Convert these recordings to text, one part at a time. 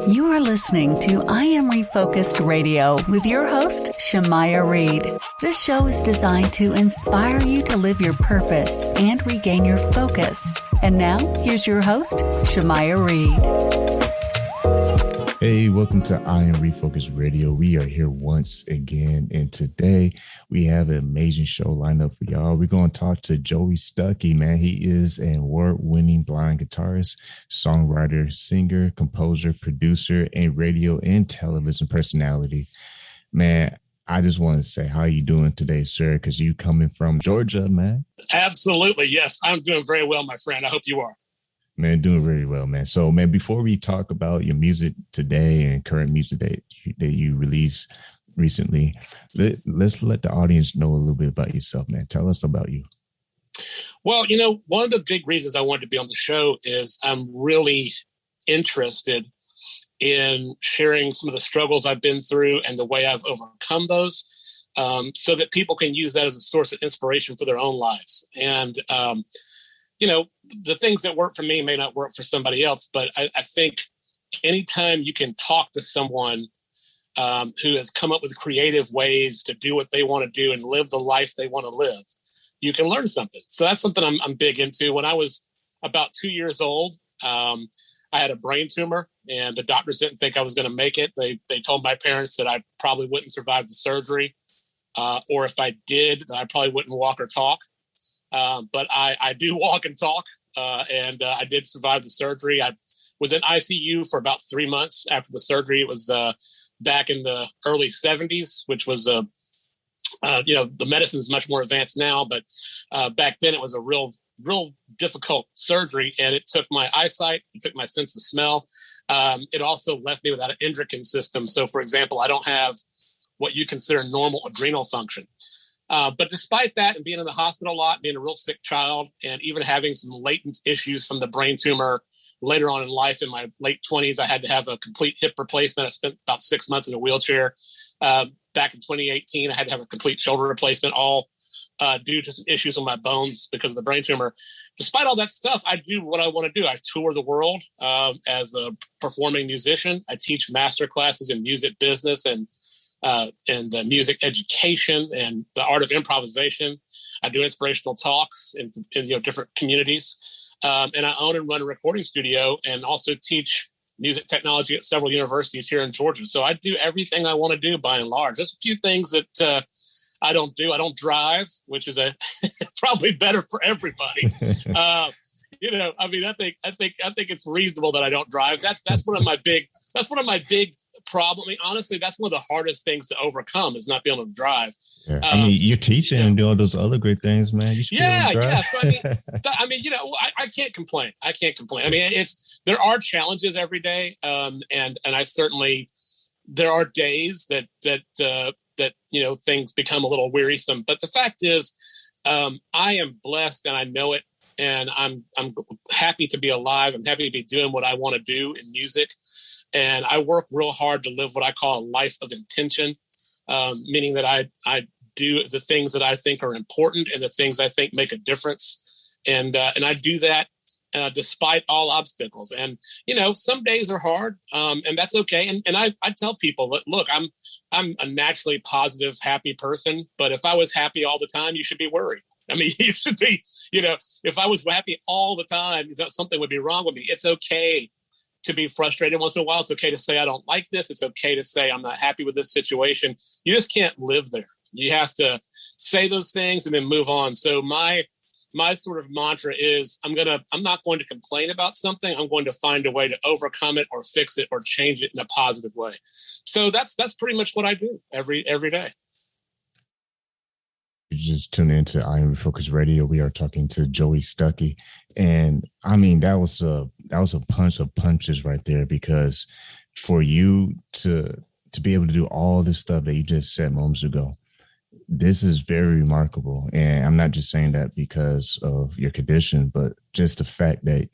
You are listening to I Am Refocused Radio with your host, Shamaya Reed. This show is designed to inspire you to live your purpose and regain your focus. And now, here's your host, Shamaya Reed. Hey, welcome to I Am Refocused Radio. We are here once again, and today we have an amazing show lined up for y'all. We're going to talk to Joey Stuckey, man. He is an award-winning blind guitarist, songwriter, singer, composer, producer, and radio and television personality. Man, I just want to say, how are you doing today, sir? Because you coming from Georgia, man. Absolutely, yes. I'm doing very well, my friend. I hope you are. Man, doing very well, man. So, man, before we talk about your music today and current music that you released recently, let's let the audience know a little bit about yourself, man. Tell us about you. Well, one of the big reasons I wanted to be on the show is I'm really interested in sharing some of the struggles I've been through and the way I've overcome those, so that people can use that as a source of inspiration for their own lives. And, the things that work for me may not work for somebody else, but I think anytime you can talk to someone who has come up with creative ways to do what they want to do and live the life they want to live, you can learn something. So that's something I'm big into. When I was about 2 years old, I had a brain tumor, and the doctors didn't think I was going to make it. They told my parents that I probably wouldn't survive the surgery, or if I did, that I probably wouldn't walk or talk. But I do walk and talk, and I did survive the surgery. I was in ICU for about 3 months after the surgery. It was back in the early 70s, which was, the medicine is much more advanced now, but back then it was a real difficult surgery, and it took my eyesight, it took my sense of smell. It also left me without an endocrine system. So, for example, I don't have what you consider normal adrenal function. But despite that, and being in the hospital a lot, being a real sick child, and even having some latent issues from the brain tumor later on in life, in my late 20s, I had to have a complete hip replacement. I spent about 6 months in a wheelchair. Back in 2018, I had to have a complete shoulder replacement, all due to some issues on my bones because of the brain tumor. Despite all that stuff, I do what I want to do. I tour the world as a performing musician. I teach master classes in music business and music education and the art of improvisation. I do inspirational talks in different communities, and I own and run a recording studio, and also teach music technology at several universities here in Georgia. So I do everything I want to do by and large. There's a few things that I don't do. I don't drive, which is probably better for everybody. I think it's reasonable that I don't drive. That's one of my big problem. I mean, honestly, that's one of the hardest things to overcome, is not being able to drive. Yeah. You're teaching and doing those other great things, man. You should yeah. So I can't complain. I mean, there are challenges every day, and I certainly, there are days that things become a little wearisome. But the fact is, I am blessed, and I know it. And I'm happy to be alive. I'm happy to be doing what I want to do in music. And I work real hard to live what I call a life of intention, meaning that I do the things that I think are important and the things I think make a difference. And I do that despite all obstacles. And, some days are hard, and that's okay. And I tell people, look, I'm a naturally positive, happy person. But if I was happy all the time, you should be worried. I mean, you should be, if I was happy all the time, something would be wrong with me. It's okay to be frustrated once in a while. It's okay to say, I don't like this. It's okay to say, I'm not happy with this situation. You just can't live there. You have to say those things and then move on. So my sort of mantra is, I'm not going to complain about something. I'm going to find a way to overcome it or fix it or change it in a positive way. So that's pretty much what I do every day. You just tune into I Am Refocused Radio. We are talking to Joey Stuckey, and I mean that was a punch of punches right there, because for you to be able to do all this stuff that you just said moments ago, this is very remarkable. And I'm not just saying that because of your condition, but just the fact that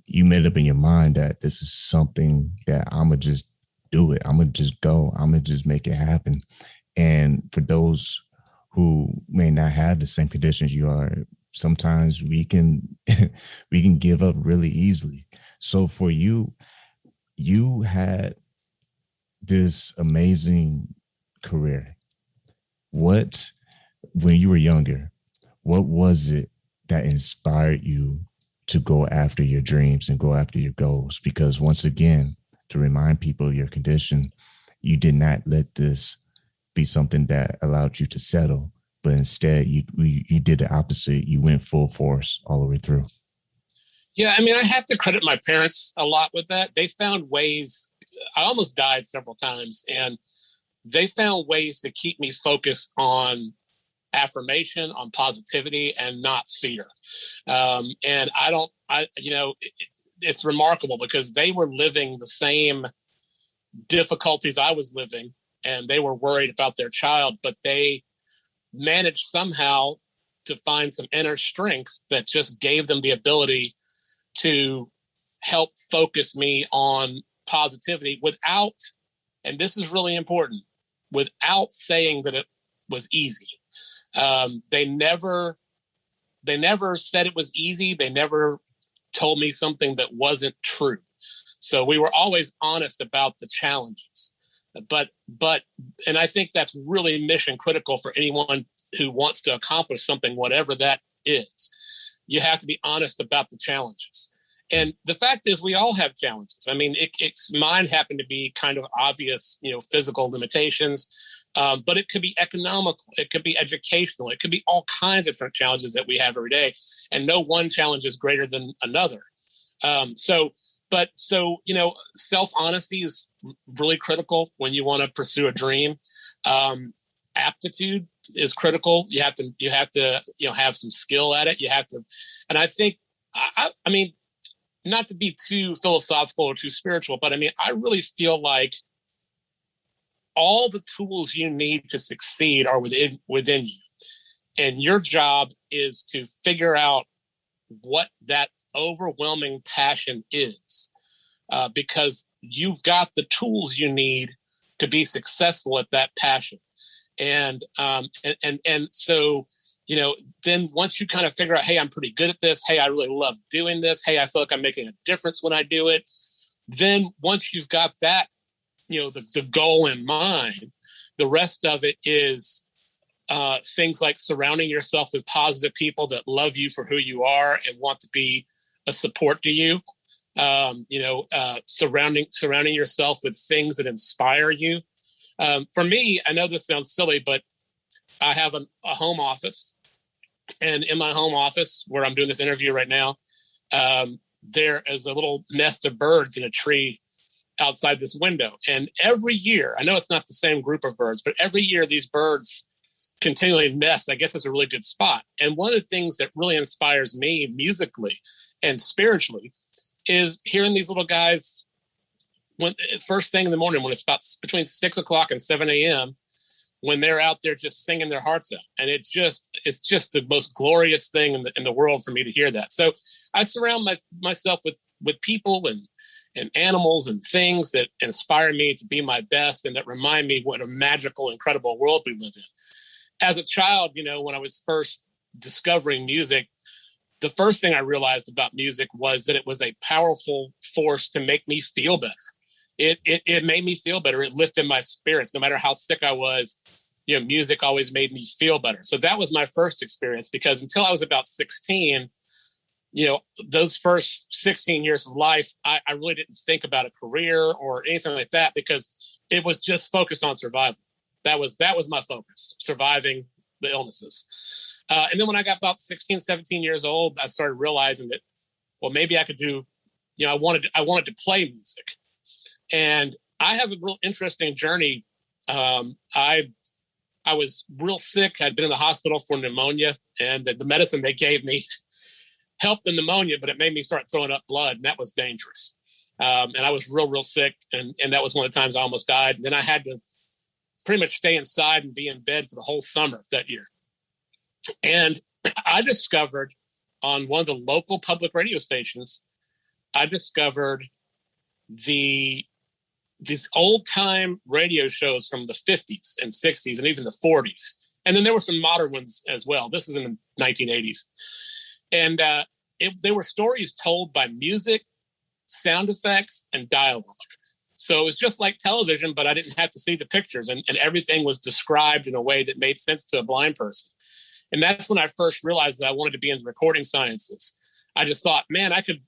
you made up in your mind that this is something that I'm gonna just do it. I'm gonna just go. I'm gonna just make it happen. And for those who may not have the same conditions you are, sometimes we can give up really easily. So for you, you had this amazing career. When you were younger, what was it that inspired you to go after your dreams and go after your goals? Because once again, to remind people of your condition, you did not let this be something that allowed you to settle, but instead you did the opposite. You went full force all the way through. Yeah, I mean, I have to credit my parents a lot with that. They found ways. I almost died several times, and they found ways to keep me focused on affirmation, on positivity, and not fear. And it's remarkable because they were living the same difficulties I was living, and they were worried about their child, but they managed somehow to find some inner strength that just gave them the ability to help focus me on positivity without, and this is really important, without saying that it was easy. They never said it was easy. They never told me something that wasn't true. So we were always honest about the challenges. And I think that's really mission critical for anyone who wants to accomplish something, whatever that is. You have to be honest about the challenges. And the fact is, we all have challenges. I mean, mine happened to be kind of obvious, physical limitations, but it could be economical, it could be educational, it could be all kinds of different challenges that we have every day. And no one challenge is greater than another. Self-honesty is really critical when you want to pursue a dream. Aptitude is critical. You have to have some skill at it. You have to, and I think, I mean, not to be too philosophical or too spiritual, but I mean, I really feel like all the tools you need to succeed are within you. And your job is to figure out what that overwhelming passion is, because you've got the tools you need to be successful at that passion. And so, then once you kind of figure out, hey, I'm pretty good at this. Hey, I really love doing this. Hey, I feel like I'm making a difference when I do it. Then once you've got that, the goal in mind, the rest of it is things like surrounding yourself with positive people that love you for who you are and want to be a support to you. Surrounding yourself with things that inspire you. For me, I know this sounds silly, but I have a home office. And in my home office, where I'm doing this interview right now, there is a little nest of birds in a tree outside this window. And every year, I know it's not the same group of birds, but every year these birds continually nest. I guess it's a really good spot. And one of the things that really inspires me musically and spiritually is hearing these little guys first thing in the morning, when it's about between 6 o'clock and 7 a.m., when they're out there just singing their hearts out. And it's just the most glorious thing in the world for me to hear that. So I surround myself with people and animals and things that inspire me to be my best and that remind me what a magical, incredible world we live in. As a child, when I was first discovering music, the first thing I realized about music was that it was a powerful force to make me feel better. It made me feel better. It lifted my spirits. No matter how sick I was, music always made me feel better. So that was my first experience, because until I was about 16, those first 16 years of life, I really didn't think about a career or anything like that, because it was just focused on survival. That was my focus, surviving the illnesses. And then when I got about 16, 17 years old, I started realizing that, well, maybe I could do, I wanted to play music. And I have a real interesting journey. I was real sick. I'd been in the hospital for pneumonia, and the medicine they gave me helped the pneumonia, but it made me start throwing up blood, and that was dangerous. And I was real sick, and that was one of the times I almost died. And then I had to pretty much stay inside and be in bed for the whole summer that year. And I discovered on one of the local public radio stations, these old time radio shows from the 50s and 60s and even the 40s. And then there were some modern ones as well. This is in the 1980s. And they were stories told by music sound effects, and dialogue. So it was just like television, but I didn't have to see the pictures, and everything was described in a way that made sense to a blind person. And that's when I first realized that I wanted to be in the recording sciences. I just thought, man, I could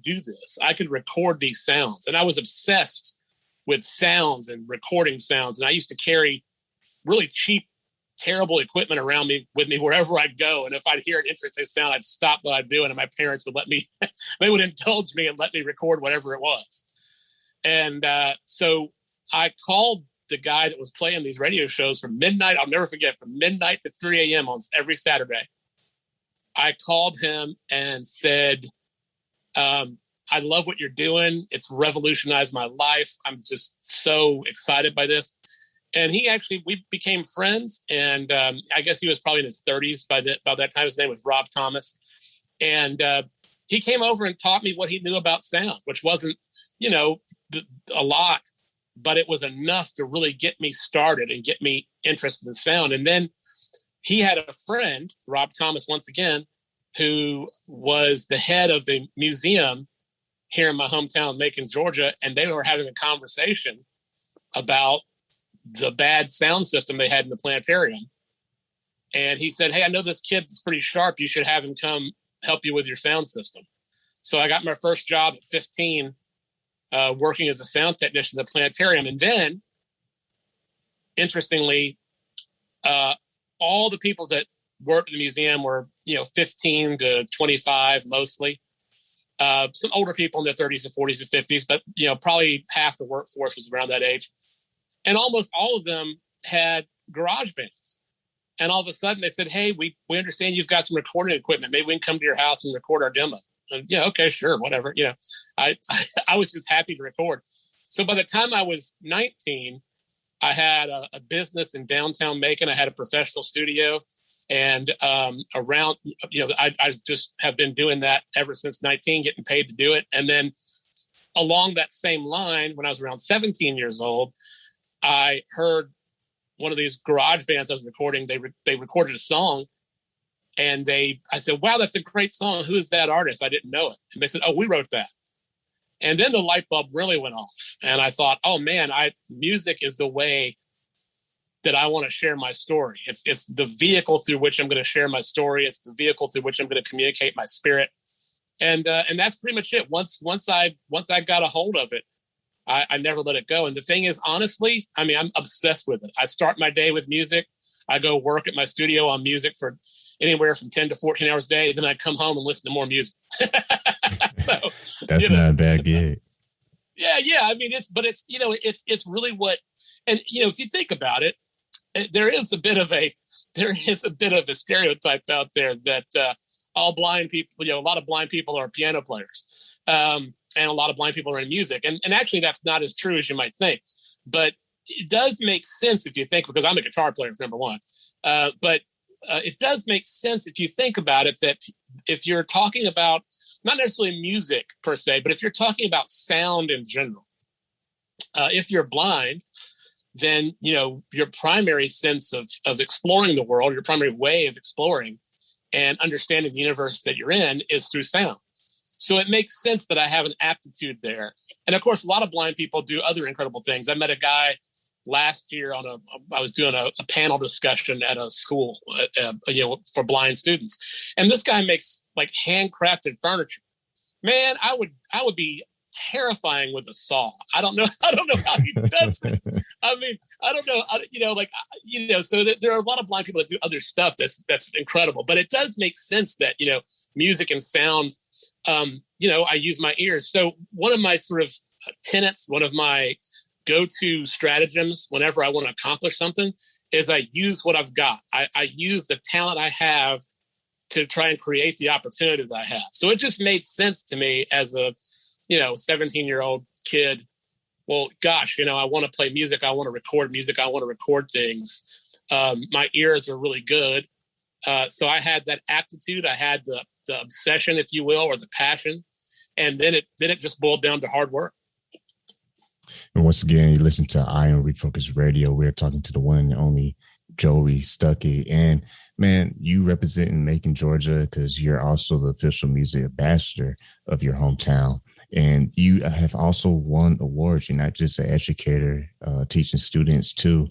do this. I could record these sounds. And I was obsessed with sounds and recording sounds. And I used to carry really cheap, terrible equipment around me with me wherever I'd go. And if I'd hear an interesting sound, I'd stop what I'm doing. And my parents would let me, they would indulge me and let me record whatever it was. And so I called the guy that was playing these radio shows from midnight. I'll never forget, from midnight to 3 a.m. on every Saturday. I called him and said, I love what you're doing. It's revolutionized my life. I'm just so excited by this. And we became friends. And I guess he was probably in his 30s by that time. His name was Rob Thomas. And he came over and taught me what he knew about sound, which wasn't, a lot, but it was enough to really get me started and get me interested in sound. And then he had a friend, Rob Thomas, once again, who was the head of the museum here in my hometown, Macon, Georgia. And they were having a conversation about the bad sound system they had in the planetarium. And he said, hey, I know this kid is pretty sharp. You should have him come help you with your sound system. So I got my first job at 15, working as a sound technician at the planetarium. And then, interestingly, all the people that worked in the museum were, 15 to 25 mostly. Some older people in their 30s and 40s and 50s, but, probably half the workforce was around that age. And almost all of them had garage bands. And all of a sudden they said, hey, we understand you've got some recording equipment. Maybe we can come to your house and record our demo. And, yeah, okay, sure, whatever. I was just happy to record. So by the time I was 19, I had a business in downtown Macon. I had a professional studio. And around, I just have been doing that ever since 19, getting paid to do it. And then along that same line, when I was around 17 years old, I heard one of these garage bands I was recording. They recorded a song, and I said, wow, that's a great song. Who is that artist? I didn't know it. And they said, oh, we wrote that. And then the light bulb really went off. And I thought, oh man, music is the way that I want to share my story. It's the vehicle through which I'm going to share my story. It's the vehicle through which I'm going to communicate my spirit. And that's pretty much it. Once I got a hold of it, I never let it go. And the thing is, honestly, I'm obsessed with it. I start my day with music. I go work at my studio on music for anywhere from 10 to 14 hours a day. Then I come home and listen to more music. So that's not a bad gig. Yeah. It's really what, and if you think about it, there is a bit of a stereotype out there that all blind people, a lot of blind people are piano players. And a lot of blind people are in music. And actually, that's not as true as you might think. But it does make sense if you think, because I'm a guitar player, number one. But it does make sense if you think about it, that if you're talking about, not necessarily music per se, but if you're talking about sound in general, if you're blind, then, your primary sense of exploring the world, your primary way of exploring and understanding the universe that you're in is through sound. So it makes sense that I have an aptitude there. And of course, a lot of blind people do other incredible things. I met a guy last year I was doing a panel discussion at a school, for blind students. And this guy makes like handcrafted furniture. Man, I would be terrifying with a saw. I don't know how he does it. I don't know. So there are a lot of blind people that do other stuff that's incredible. But it does make sense that, music and sound, I use my ears. So one of my sort of tenets, one of my go-to stratagems whenever I want to accomplish something is I use what I've got. I use the talent I have to try and create the opportunity that I have. So it just made sense to me as a, 17-year-old kid. Well, gosh, I want to play music. I want to record music. I want to record things. My ears are really good. So I had that aptitude. I had the obsession, if you will, or the passion. And then it just boiled down to hard work. And once again, you listen to I Am Refocused Radio. We're talking to the one and only Joey Stuckey. And man, you represent in Macon, Georgia, because you're also the official music ambassador of your hometown. And you have also won awards. You're not just an educator teaching students too,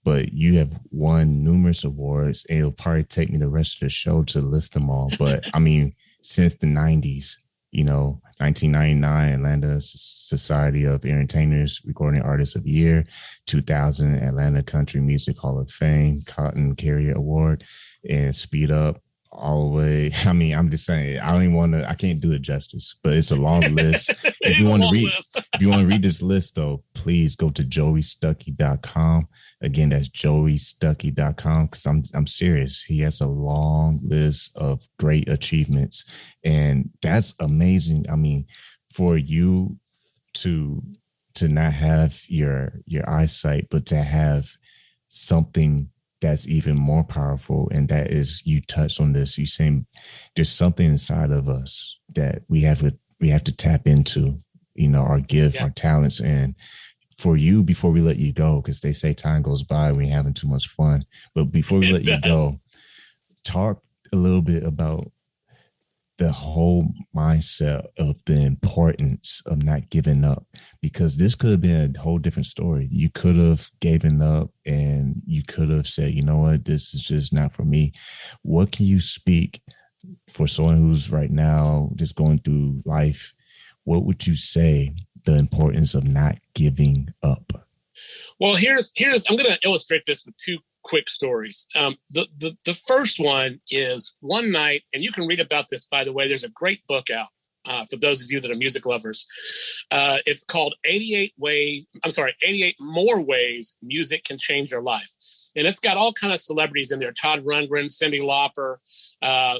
but you have won numerous awards. And it'll probably take me the rest of the show to list them all. But I mean, since the 90s, 1999, Atlanta Society of Entertainers Recording Artists of the Year, 2000 Atlanta Country Music Hall of Fame, Cotton Carrier Award, and Speed Up all the way. I mean, I'm just saying, I can't do it justice, but it's a long list. If you want to read this list though, please go to joeystuckey.com. Again, that's joeystuckey.com, because I'm serious. He has a long list of great achievements, and that's amazing. I mean, for you to not have your eyesight, but to have something that's even more powerful, and that is, you touched on this, you saying there's something inside of us that we have to tap into, our gift, our talents. And for you, before we let you go, because they say time goes by when you're having too much fun, but before we let you go, talk a little bit about the whole mindset of the importance of not giving up, because this could have been a whole different story. You could have given up and you could have said, you know what, this is just not for me. What can you speak for someone who's right now just going through life? What would you say the importance of not giving up? Well, here's I'm going to illustrate this with two quick stories. The first one is one night, and you can read about this, by the way. There's a great book out for those of you that are music lovers. It's called 88 More Ways Music Can Change Your Life. And it's got all kinds of celebrities in there. Todd Rundgren, Cyndi Lauper,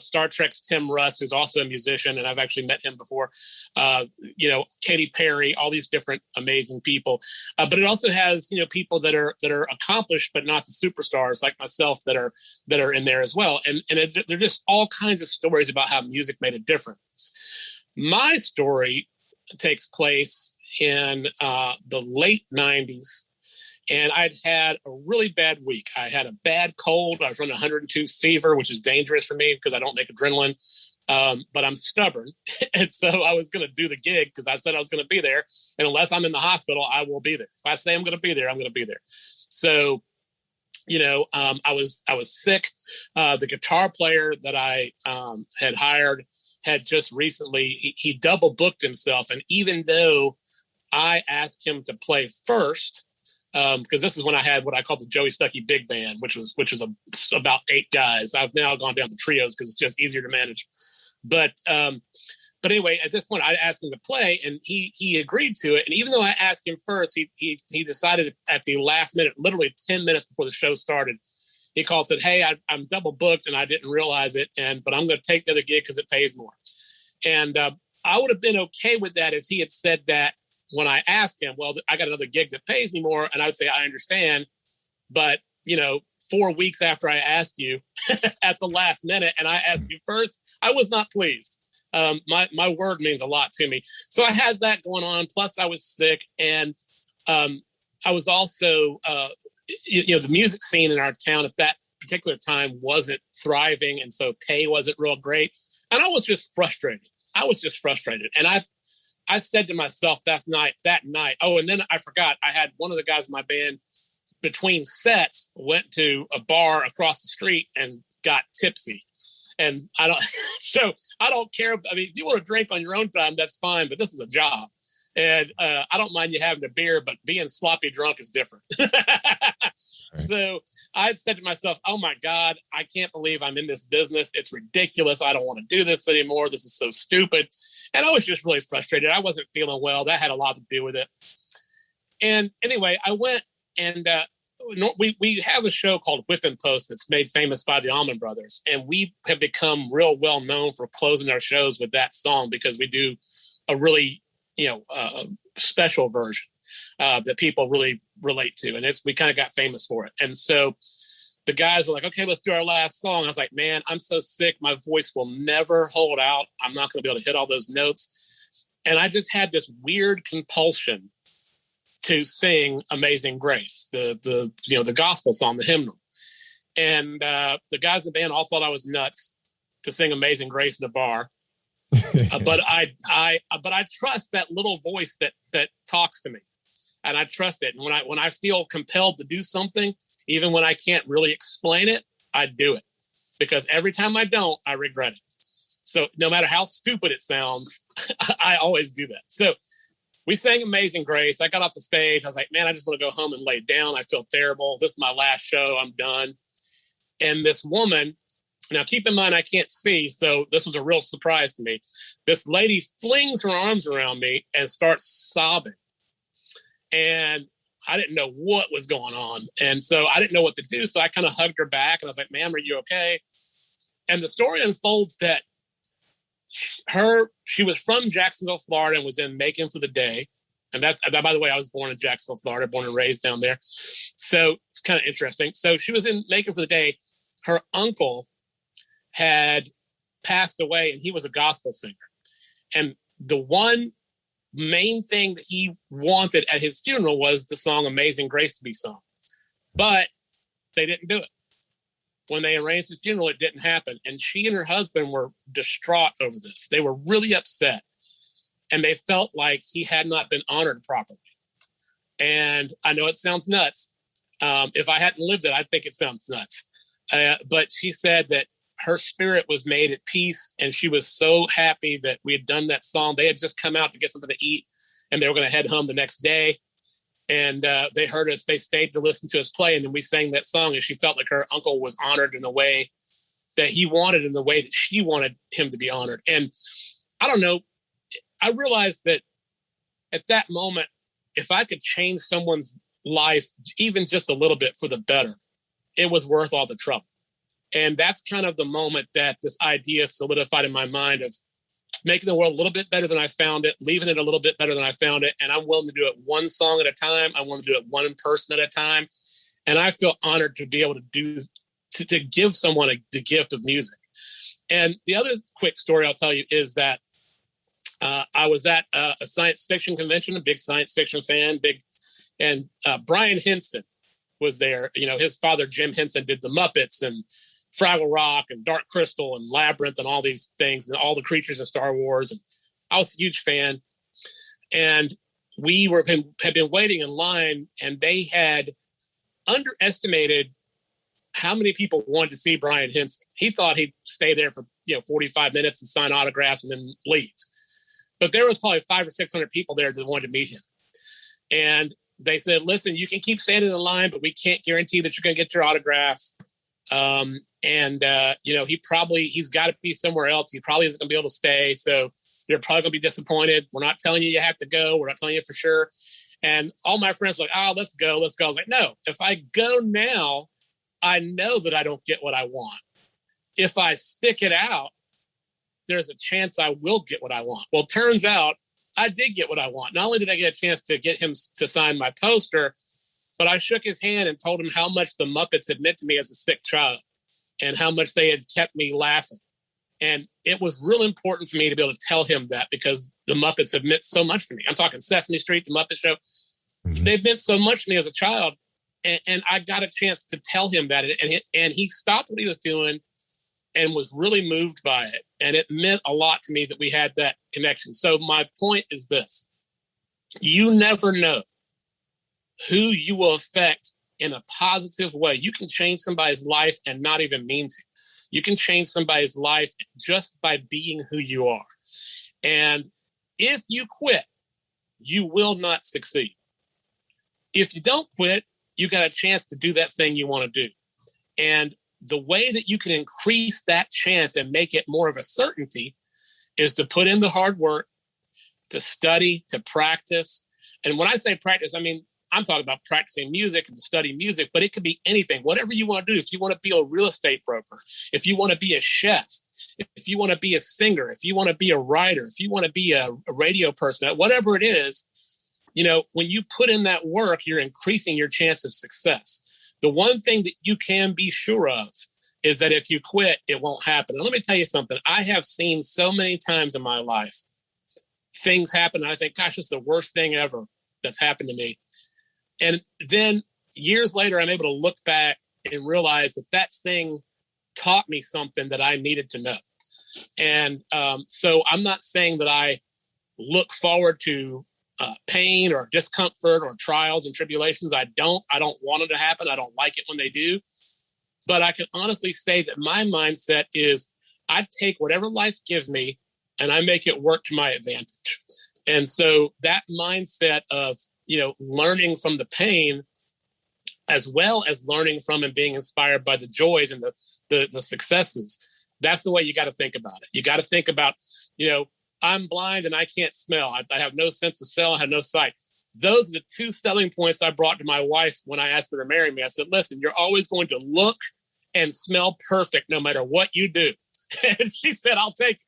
Star Trek's Tim Russ, who's also a musician, and I've actually met him before. Katy Perry, all these different amazing people. But it also has, people that are accomplished, but not the superstars like myself that are in there as well. And they're just all kinds of stories about how music made a difference. My story takes place in the late 90s. And I'd had a really bad week. I had a bad cold. I was running 102 fever, which is dangerous for me because I don't make adrenaline. But I'm stubborn. And so I was going to do the gig because I said I was going to be there. And unless I'm in the hospital, I will be there. If I say I'm going to be there, I'm going to be there. So, I was sick. The guitar player that I had hired had just recently, he double booked himself. And even though I asked him to play first, because this is when I had what I call the Joey Stuckey Big Band, which was about 8 guys. I've now gone down to trios because it's just easier to manage. But anyway, at this point, I asked him to play, and he agreed to it. And even though I asked him first, he decided at the last minute, literally 10 minutes before the show started, he called and said, "Hey, I'm double booked, and I didn't realize it, but I'm going to take the other gig because it pays more." And I would have been okay with that if he had said that when I asked him, "Well, I got another gig that pays me more." And I would say, "I understand. But, 4 weeks after I asked you at the last minute and I asked you first, I was not pleased." My word means a lot to me. So I had that going on. Plus I was sick. And I was also, the music scene in our town at that particular time wasn't thriving. And so pay wasn't real great. And I was just frustrated. And I said to myself that night, oh, and then I forgot, I had one of the guys in my band between sets went to a bar across the street and got tipsy. And I don't care. I mean, if you want to drink on your own time, that's fine, but this is a job. And I don't mind you having a beer, but being sloppy drunk is different. So I had said to myself, oh my God, I can't believe I'm in this business. It's ridiculous. I don't want to do this anymore. This is so stupid. And I was just really frustrated. I wasn't feeling well. That had a lot to do with it. And anyway, I went and we have a show called Whip and Post that's made famous by the Allman Brothers. And we have become real well known for closing our shows with that song because we do a really, special version that people really relate to. And we kind of got famous for it. And so the guys were like, okay, let's do our last song. I was like, man, I'm so sick. My voice will never hold out. I'm not going to be able to hit all those notes. And I just had this weird compulsion to sing Amazing Grace, the gospel song, the hymnal. And the guys in the band all thought I was nuts to sing Amazing Grace in a bar. But I trust that little voice that talks to me, and I trust it. And when I feel compelled to do something, even when I can't really explain it, I do it, because every time I don't, I regret it. So no matter how stupid it sounds, I always do that. So we sang Amazing Grace. I got off the stage. I was like, man, I just want to go home and lay down. I feel terrible. This is my last show. I'm done. And this woman, now keep in mind, I can't see, so this was a real surprise to me. This lady flings her arms around me and starts sobbing. And I didn't know what was going on. And so I didn't know what to do. So I kind of hugged her back and I was like, ma'am, are you okay? And the story unfolds that she was from Jacksonville, Florida, and was in Macon for the day. And that's, by the way, I was born in Jacksonville, Florida, born and raised down there. So it's kind of interesting. So she was in Macon for the day. Her uncle had passed away, and he was a gospel singer. And the one main thing that he wanted at his funeral was the song Amazing Grace to be sung. But they didn't do it. When they arranged the funeral, it didn't happen. And she and her husband were distraught over this. They were really upset. And they felt like he had not been honored properly. And I know it sounds nuts. If I hadn't lived it, I think it sounds nuts. But she said that her spirit was made at peace. And she was so happy that we had done that song. They had just come out to get something to eat, and they were going to head home the next day. And they heard us. They stayed to listen to us play. And then we sang that song. And she felt like her uncle was honored in the way that he wanted, in the way that she wanted him to be honored. And I don't know. I realized that at that moment, if I could change someone's life, even just a little bit for the better, it was worth all the trouble. And that's kind of the moment that this idea solidified in my mind of making the world a little bit better than I found it, leaving it a little bit better than I found it. And I'm willing to do it one song at a time. I want to do it one person at a time. And I feel honored to be able to give someone the gift of music. And the other quick story I'll tell you is that I was at a science fiction convention, a big science fiction fan, and Brian Henson was there. You know, his father, Jim Henson, did the Muppets and Fraggle Rock and Dark Crystal and Labyrinth and all these things and all the creatures in Star Wars. And I was a huge fan. And we had been waiting in line, and they had underestimated how many people wanted to see Brian Henson. He thought he'd stay there for 45 minutes and sign autographs and then leave. But there was probably 500 or 600 people there that wanted to meet him. And they said, listen, you can keep standing in line, but we can't guarantee that you're going to get your autograph. He's got to be somewhere else. He probably isn't going to be able to stay. So you're probably going to be disappointed. We're not telling you have to go. We're not telling you for sure. And all my friends were like, let's go. I was like, no, if I go now, I know that I don't get what I want. If I stick it out, there's a chance I will get what I want. Well, turns out I did get what I want. Not only did I get a chance to get him to sign my poster, but I shook his hand and told him how much the Muppets had meant to me as a sick child and how much they had kept me laughing. And it was real important for me to be able to tell him that, because the Muppets have meant so much to me. I'm talking Sesame Street, the Muppet Show. Mm-hmm. They've meant so much to me as a child. And I got a chance to tell him that. And he stopped what he was doing and was really moved by it. And it meant a lot to me that we had that connection. So my point is this: you never know who you will affect in a positive way. You can change somebody's life and not even mean to. You can change somebody's life just by being who you are. And if you quit, you will not succeed. If you don't quit, you got a chance to do that thing you want to do. And the way that you can increase that chance and make it more of a certainty is to put in the hard work, to study, to practice. And when I say practice, I mean, I'm talking about practicing music and to study music, but it could be anything, whatever you want to do. If you want to be a real estate broker, if you want to be a chef, if you want to be a singer, if you want to be a writer, if you want to be a radio person, whatever it is, when you put in that work, you're increasing your chance of success. The one thing that you can be sure of is that if you quit, it won't happen. And let me tell you something. I have seen so many times in my life things happen, and I think, gosh, it's the worst thing ever that's happened to me. And then years later, I'm able to look back and realize that thing taught me something that I needed to know. And so I'm not saying that I look forward to pain or discomfort or trials and tribulations. I don't want them to happen. I don't like it when they do. But I can honestly say that my mindset is I take whatever life gives me and I make it work to my advantage. And so that mindset of, learning from the pain as well as learning from and being inspired by the joys and the successes, that's the way you got to think about it. You got to think about, I'm blind and I can't smell. I have no sense of smell. I have no sight. Those are the two selling points I brought to my wife when I asked her to marry me. I said, listen, you're always going to look and smell perfect no matter what you do. And she said, I'll take it.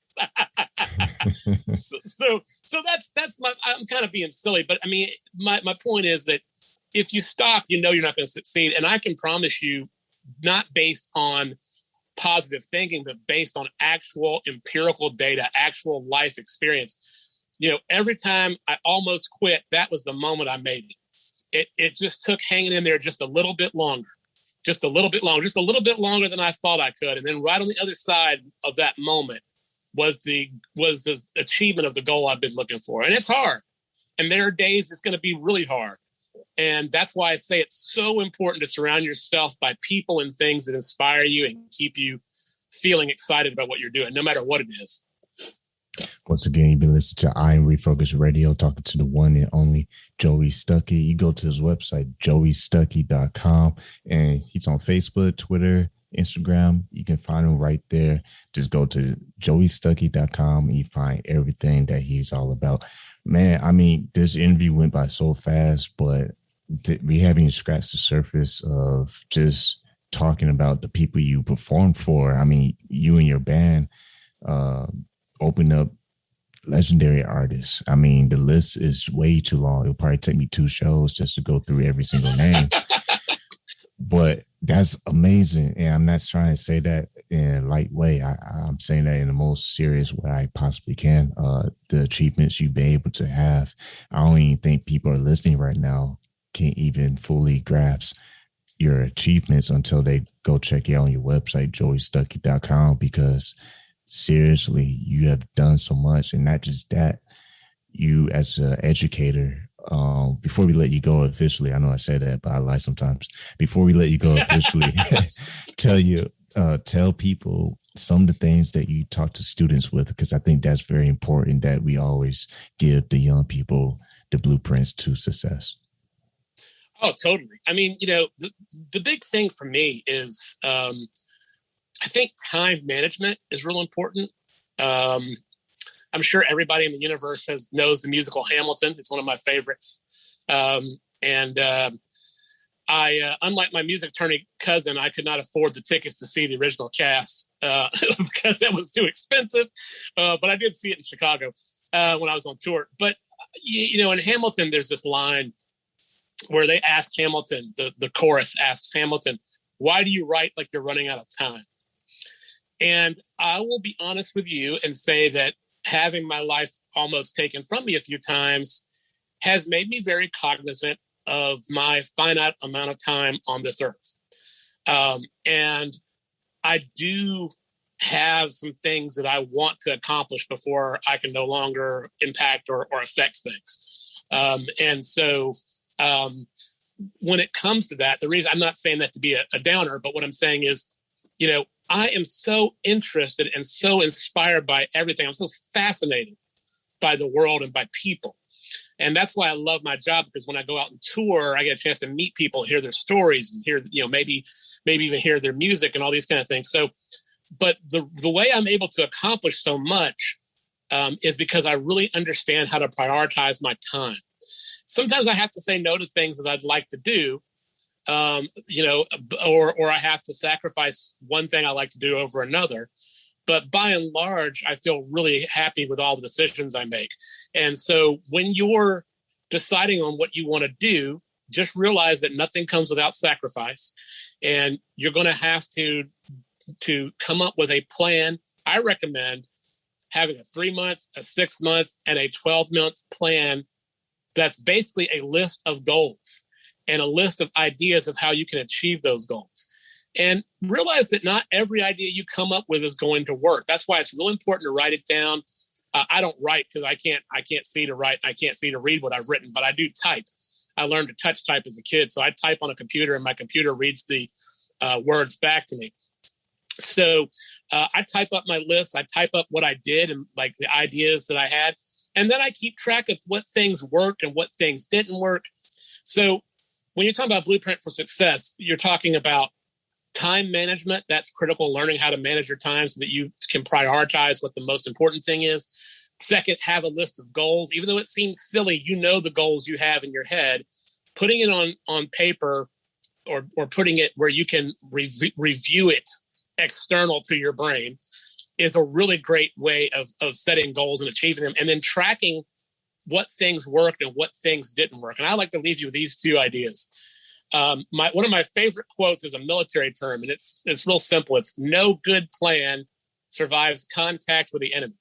so that's my, I'm kind of being silly, but I mean, my point is that if you stop, you're not going to succeed. And I can promise you, not based on positive thinking, but based on actual empirical data, actual life experience. Every time I almost quit, that was the moment I made it. It just took hanging in there just a little bit longer, just a little bit longer than I thought I could. And then right on the other side of that moment was the achievement of the goal I've been looking for. And it's hard. And there are days it's going to be really hard. And that's why I say it's so important to surround yourself by people and things that inspire you and keep you feeling excited about what you're doing, no matter what it is. Once again, you've been listening to I Am Refocused Radio, talking to the one and only Joey Stuckey. You go to his website, joeystuckey.com, and he's on Facebook, Twitter, Instagram. You can find him right there. Just go to joeystuckey.com and you find everything that he's all about. Man, I mean, this interview went by so fast, but we haven't even scratched the surface of just talking about the people you performed for. I mean, you and your band opened up legendary artists. I mean, the list is way too long. It'll probably take me 2 shows just to go through every single name. But that's amazing. And I'm not trying to say that in a light way. I'm saying that in the most serious way I possibly can. The achievements you've been able to have, I don't even think people are listening right now can even fully grasp your achievements until they go check you out on your website, joeystuckey.com, because seriously, you have done so much. And not just that, you as an educator, before we let you go officially, I know I say that, but I lie sometimes. Before we let you go officially, tell people some of the things that you talk to students with, because I think that's very important, that we always give the young people the blueprints to success. Oh, totally. I mean, the big thing for me is I think time management is real important. I'm sure everybody in the universe knows the musical Hamilton. It's one of my favorites. I, unlike my music attorney cousin, I could not afford the tickets to see the original cast because that was too expensive. But I did see it in Chicago when I was on tour. But, in Hamilton, there's this line where they ask Hamilton, the chorus asks Hamilton, why do you write like you're running out of time? And I will be honest with you and say that having my life almost taken from me a few times has made me very cognizant of my finite amount of time on this earth. And I do have some things that I want to accomplish before I can no longer impact or affect things. And so when it comes to that, the reason I'm not saying that to be a downer, but what I'm saying is, I am so interested and so inspired by everything. I'm so fascinated by the world and by people. And that's why I love my job, because when I go out and tour, I get a chance to meet people and hear their stories and hear, maybe even hear their music and all these kind of things. So, but the way I'm able to accomplish so much is because I really understand how to prioritize my time. Sometimes I have to say no to things that I'd like to do, or I have to sacrifice one thing I like to do over another. But by and large, I feel really happy with all the decisions I make. And so when you're deciding on what you want to do, just realize that nothing comes without sacrifice. And you're going to have to come up with a plan. I recommend having a 3-month, a 6-month, and a 12-month plan that's basically a list of goals and a list of ideas of how you can achieve those goals. and realize that not every idea you come up with is going to work. That's why it's really important to write it down. I don't write because I can't see to write. I can't see to read what I've written, but I do type. I learned to touch type as a kid. So I type on a computer and my computer reads the words back to me. So I type up my list. I type up what I did and like the ideas that I had. And then I keep track of what things worked and what things didn't work. So when you're talking about blueprint for success, you're talking about time management. That's critical, learning how to manage your time so that you can prioritize what the most important thing is. Second, have a list of goals. Even though it seems silly, you know the goals you have in your head. Putting it on paper or putting it where you can review it external to your brain is a really great way of setting goals and achieving them, and then tracking what things worked and what things didn't work. And I like to leave you with these two ideas. One of my favorite quotes is a military term, and it's real simple. It's no good plan survives contact with the enemy.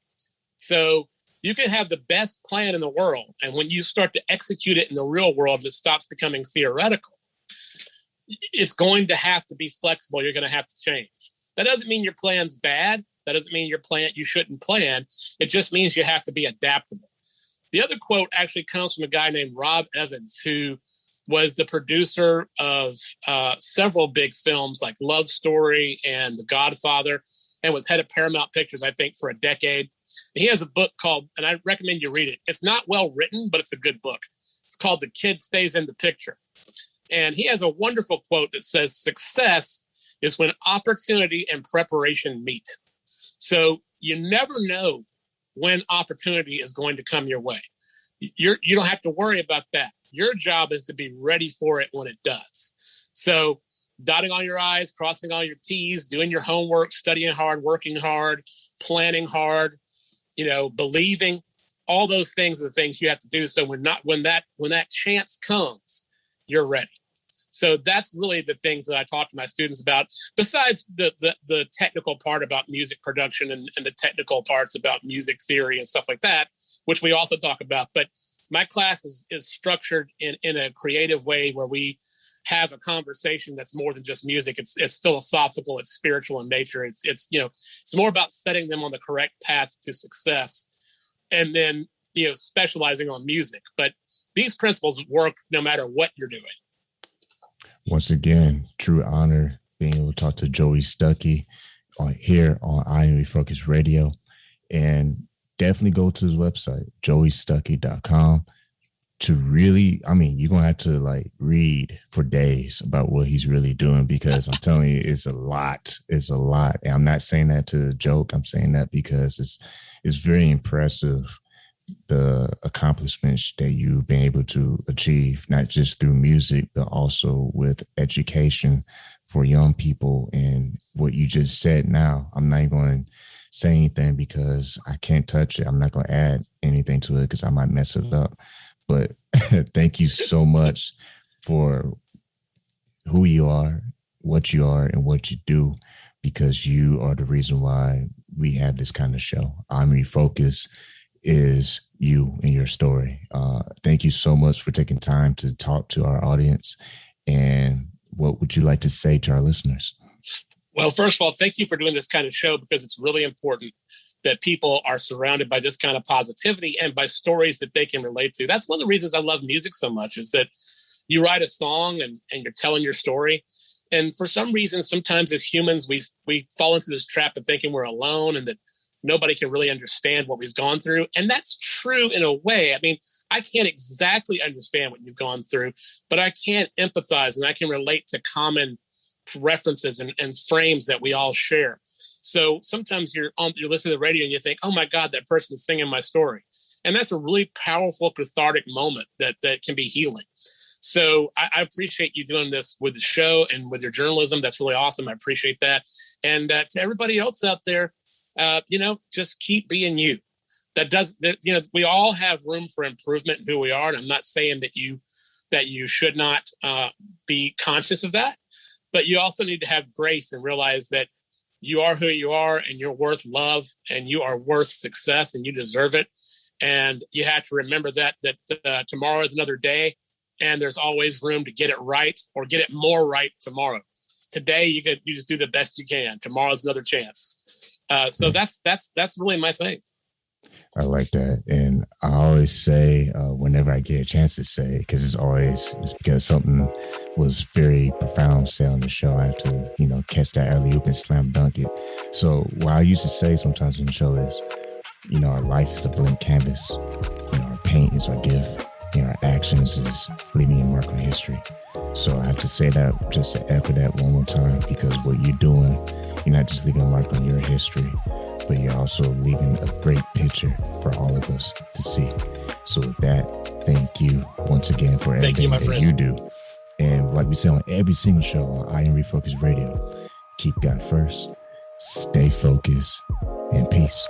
So you can have the best plan in the world, and when you start to execute it in the real world, it stops becoming theoretical. It's going to have to be flexible. You're going to have to change. That doesn't mean your plan's bad. That doesn't mean you shouldn't plan. It just means you have to be adaptable. The other quote actually comes from a guy named Rob Evans, who was the producer of several big films like Love Story and The Godfather, and was head of Paramount Pictures, I think, for a decade. And he has a book called, and I recommend you read it. It's not well written, but it's a good book. It's called The Kid Stays in the Picture. And he has a wonderful quote that says, "Success is when opportunity and preparation meet." So you never know when opportunity is going to come your way. You don't have to worry about that. Your job is to be ready for it when it does. So dotting on your I's, crossing all your T's, doing your homework, studying hard, working hard, planning hard, believing, all those things are the things you have to do. So when that chance comes, you're ready. So that's really the things that I talk to my students about, besides the technical part about music production and the technical parts about music theory and stuff like that, which we also talk about. But my class is structured in a creative way where we have a conversation that's more than just music. It's philosophical, it's spiritual in nature. It's more about setting them on the correct path to success, and then specializing on music. But these principles work no matter what you're doing. Once again, true honor being able to talk to Joey Stuckey here on I Am Refocused Radio. And definitely go to his website, joeystuckey.com, to really, you're going to have to read for days about what he's really doing, because I'm telling you, it's a lot. It's a lot. And I'm not saying that to joke. I'm saying that because it's very impressive, the accomplishments that you've been able to achieve, not just through music, but also with education for young people. And what you just said now, I'm not going to say anything because I can't touch it. I'm not going to add anything to it because I might mess it up. But thank you so much for who you are, what you are, and what you do, because you are the reason why we have this kind of show. I'm Refocused is you and your story. Thank you so much for taking time to talk to our audience. And what would you like to say to our listeners? Well, first of all, thank you for doing this kind of show, because it's really important that people are surrounded by this kind of positivity and by stories that they can relate to. That's one of the reasons I love music so much, is that you write a song and you're telling your story. And for some reason, sometimes as humans, we fall into this trap of thinking we're alone and that nobody can really understand what we've gone through. And that's true in a way. I can't exactly understand what you've gone through, but I can empathize and I can relate to common references and frames that we all share. So sometimes you're listening to the radio and you think, oh my God, that person's singing my story. And that's a really powerful, cathartic moment that can be healing. So I appreciate you doing this with the show and with your journalism. That's really awesome. I appreciate that. And to everybody else out there, just keep being you. We all have room for improvement in who we are. And I'm not saying that you should not be conscious of that, but you also need to have grace and realize that you are who you are and you're worth love and you are worth success and you deserve it. And you have to remember that tomorrow is another day and there's always room to get it right or get it more right tomorrow. today you just do the best you can. Tomorrow's another chance. So that's really my thing. I like that. And I always say, whenever I get a chance to say, because it's because something was very profound said on the show, I have to, catch that alley-oop and slam dunk it. So what I used to say sometimes on the show is, our life is a blank canvas. Our paint is our gift. Our actions is leaving a mark on history. So I have to say that just to echo that one more time, because what you're doing, you're not just leaving a mark on your history, but you're also leaving a great picture for all of us to see. So with that, thank you once again for everything that you do. And like we say on every single show on I Am Refocused Radio, keep God first, stay focused, and peace.